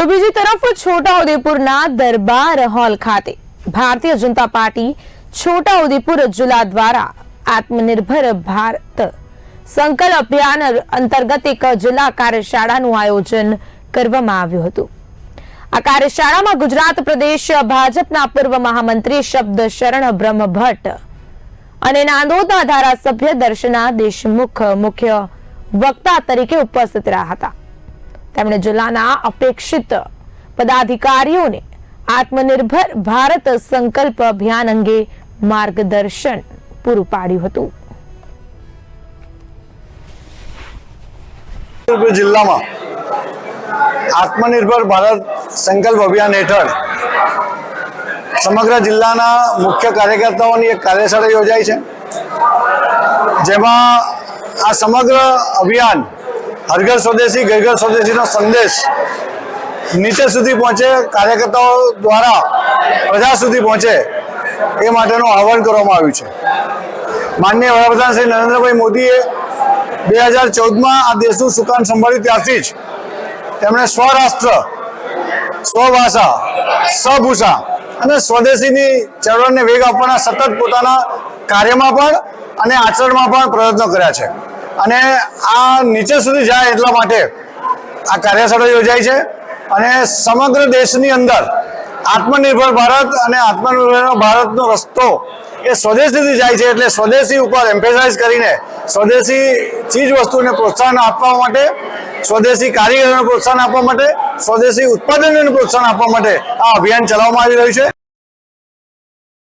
તો બીજી તરફ છોટાઉદેપુરના દરબાર હોલ ખાતે ભારતીય જનતા પાર્ટી છોટાઉદેપુર જિલ્લા દ્વારા આત્મનિર્ભર ભારત સંકલ્પ અભિયાન અંતર્ગત એક જિલ્લા કાર્યશાળાનું આયોજન કરવામાં આવ્યું હતું। આ કાર્યશાળામાં ગુજરાત પ્રદેશ ભાજપના પૂર્વ મહામંત્રી શબ્દ શરણ બ્રહ્મભટ્ટ અને નાંદોદના ધારાસભ્ય દર્શના દેશમુખ મુખ્ય વક્તા તરીકે ઉપસ્થિત રહ્યા હતા। તેમણે જિલ્લાના અપેક્ષિત પદાધિકારીઓને આત્મનિર્ભર ભારત સંકલ્પ અભિયાન અંગે માર્ગદર્શન પૂરું પાડ્યું હતું। જિલ્લામાં આત્મનિર્ભર ભારત સંકલ્પ અભિયાન હેઠળ સમગ્ર જિલ્લાના મુખ્ય કાર્યકર્તાઓની એક કાર્યશાળા યોજાઈ છે, જેમાં આ સમગ્ર અભિયાન હર ઘર સ્વદેશી ઘર ઘર સ્વદેશીનો સંદેશ નીચે સુધી પહોંચે, કાર્યકર્તાઓ દ્વારા પ્રજા સુધી પહોંચે એ માટેનું આહ્વાન કરવામાં આવ્યું છે। માનનીય વડાપ્રધાન શ્રી નરેન્દ્રભાઈ મોદીએ 2014માં આ દેશનું સુકાન સંભાળ્યું ત્યારથી જ તેમણે સ્વરાષ્ટ્ર, સ્વભાષા, સ્વભૂષા અને સ્વદેશીની ચળવળને વેગ આપવાના સતત પોતાના કાર્યમાં પણ અને આચરણમાં પણ પ્રયત્નો કર્યા છે અને આ નીચે સુધી જાય એટલા માટે આ કાર્યશાળા યોજાઈ છે અને સમગ્ર દેશની અંદર આત્મનિર્ભર ભારત અને આત્મનિર્ભર ભારતનો રસ્તો એ સ્વદેશીથી જાય છે, એટલે સ્વદેશી ઉપર એમ્ફેસાઇઝ કરીને સ્વદેશી ચીજ વસ્તુને પ્રોત્સાહન આપવા માટે, સ્વદેશી કારીગરોને પ્રોત્સાહન આપવા માટે, સ્વદેશી ઉત્પાદનોને પ્રોત્સાહન આપવા માટે આ અભિયાન ચલાવવામાં આવી રહ્યું છે।